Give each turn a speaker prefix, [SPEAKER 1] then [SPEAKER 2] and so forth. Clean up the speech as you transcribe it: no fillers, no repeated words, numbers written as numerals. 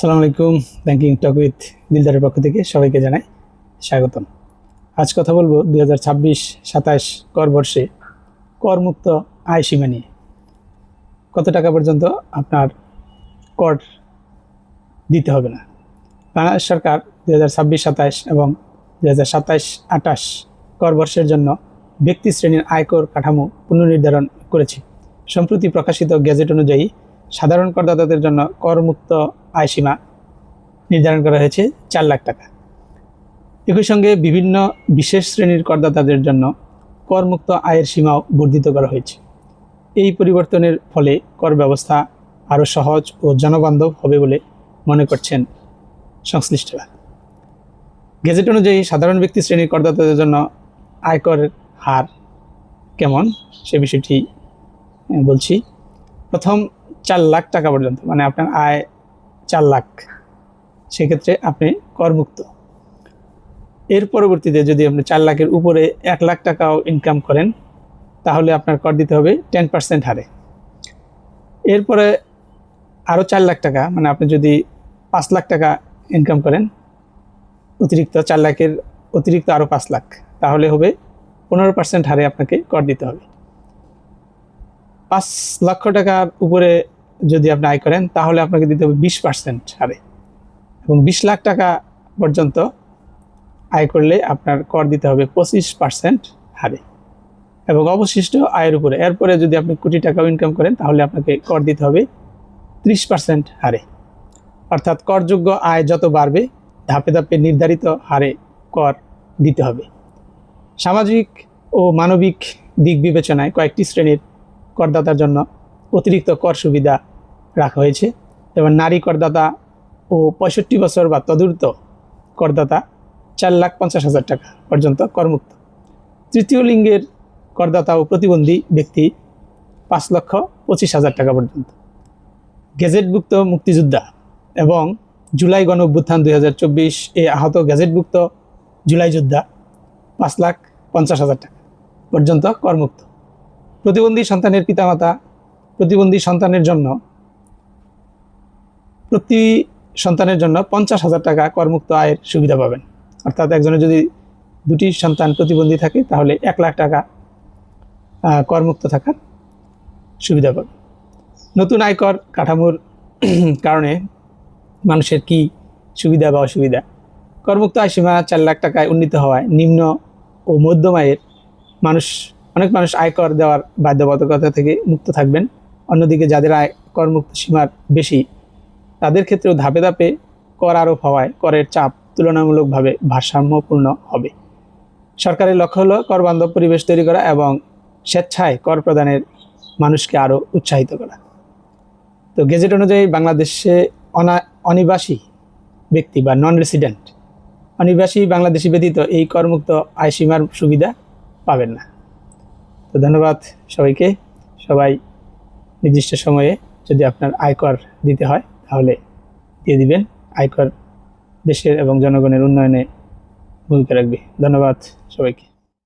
[SPEAKER 1] আসসালামু আলাইকুম। Banking talk with দিলদারের পক্ষ থেকে সবাইকে জানাই স্বাগতম। আজ কথা বলবো 2026-27 কর বর্ষে করমুক্ত আয় সীমা নিয়ে। কত টাকা পর্যন্ত আপনার কর দিতে হবে না। বাংলাদেশ সরকার 2026-27 এবং 2027-28 কর বর্ষের জন্য ব্যক্তি শ্রেণীর আয়কর কাঠামো পুনর্নির্ধারণ করেছে। সম্প্রতি প্রকাশিত গেজেট অনুযায়ী সাধারণ করদাতাদের জন্য করমুক্ত আয় সীমা নির্ধারণ করা হয়েছে 4 লাখ টাকা। একই সঙ্গে বিভিন্ন বিশেষ শ্রেণীর করদাতাদের জন্য করমুক্ত আয়ের সীমাও বর্ধিত করা হয়েছে। এই পরিবর্তনের ফলে কর ব্যবস্থা আরও সহজ ও জনবান্ধব হবে বলে মনে করছেন সংশ্লিষ্টরা। গেজেট অনুযায়ী সাধারণ ব্যক্তি শ্রেণীর করদাতাদের জন্য আয়করের হার কেমন সে বিষয়টি বলছি। প্রথম 4 লাখ টাকা পর্যন্ত, মানে আপনার আয় 4 লাখ, সেক্ষেত্রে আপনি করমুক্ত। এর পরবর্তীতে যদি আপনি 4 লাখের উপরে 1 লাখ টাকাও ইনকাম করেন তাহলে আপনার কর দিতে হবে 10% হারে। এরপরে আরও 4 লাখ টাকা, মানে আপনি যদি 5 লাখ টাকা ইনকাম করেন, অতিরিক্ত 4 লাখের অতিরিক্ত আরও 5 লাখ, তাহলে হবে 15% হারে আপনাকে কর দিতে হবে। 5 লক্ষ টাকার উপরে যদি আপনি আয় করেন তাহলে আপনাকে দিতে হবে 20% হারে, এবং 20 লাখ টাকা পর্যন্ত আয় করলে আপনার কর দিতে হবে 25% হারে, এবং অবশিষ্ট আয়ের উপরে এরপরে যদি আপনি কোটি টাকাও ইনকাম করেন তাহলে আপনাকে কর দিতে হবে 30% হারে। অর্থাৎ করযোগ্য আয় যত বাড়বে ধাপে ধাপে নির্ধারিত হারে কর দিতে হবে। সামাজিক ও মানবিক দিক বিবেচনায় কয়েকটি শ্রেণীর করদাতার জন্য অতিরিক্ত কর সুবিধা রাখা হয়েছে। যেমন নারী করদাতা ও 65 বছর বা তদূর্ধ্ব করদাতা 4,50,000 টাকা পর্যন্ত করমুক্ত। তৃতীয় লিঙ্গের করদাতা ও প্রতিবন্ধী ব্যক্তি 5,25,000 টাকা পর্যন্ত। গেজেটভুক্ত মুক্তিযোদ্ধা এবং জুলাই গণ অভ্যুত্থান 2024 এ আহত গেজেটভুক্ত জুলাই যোদ্ধা 5,50,000 টাকা পর্যন্ত করমুক্ত। প্রতিবন্ধী সন্তানের পিতামাতা প্রতিবন্ধী সন্তানের জন্য প্রতি সন্তানের জন্য 50,000 টাকা করমুক্ত আয়ের সুবিধা পাবেন। অর্থাৎ একজনের যদি 2টি সন্তান প্রতিবন্ধী থাকে তাহলে 1 লাখ টাকা করমুক্ত থাকার সুবিধা পাবেন। নতুন আয়কর কাঠামোর কারণে মানুষের কি সুবিধা বা অসুবিধা? করমুক্ত আয় সীমা 4 লাখ টাকায় উন্নীত হওয়ায় নিম্ন ও মধ্যম আয়ের অনেক মানুষ আয়কর দেওয়ার বাধ্যবাধকতা থেকে মুক্ত থাকবেন। অন্যদিকে যাদের আয় করমুক্ত সীমার বেশি তাদের ক্ষেত্রেও ধাপে ধাপে কর আরোপ হওয়ায় করের চাপ তুলনামূলকভাবে ভারসাম্যপূর্ণ হবে। সরকারের লক্ষ্য হলো করবান্ধব পরিবেশ তৈরি করা এবং স্বেচ্ছায় কর প্রদানের মানুষকে আরও উৎসাহিত করা। তো গেজেট অনুযায়ী বাংলাদেশে অনিবাসী ব্যক্তি বা নন রেসিডেন্ট অনিবাসী বাংলাদেশি ব্যতীত এই করমুক্ত আয় সীমার সুবিধা পাবেন না। তো ধন্যবাদ সবাইকে। সবাই নির্দিষ্ট সময়ে যদি আপনার আয়কর দিতে হয় তাহলে দিয়ে দিবেন। আয়কর দেশের এবং জনগণের উন্নয়নে ভূমিকা রাখবে। ধন্যবাদ সবাইকে।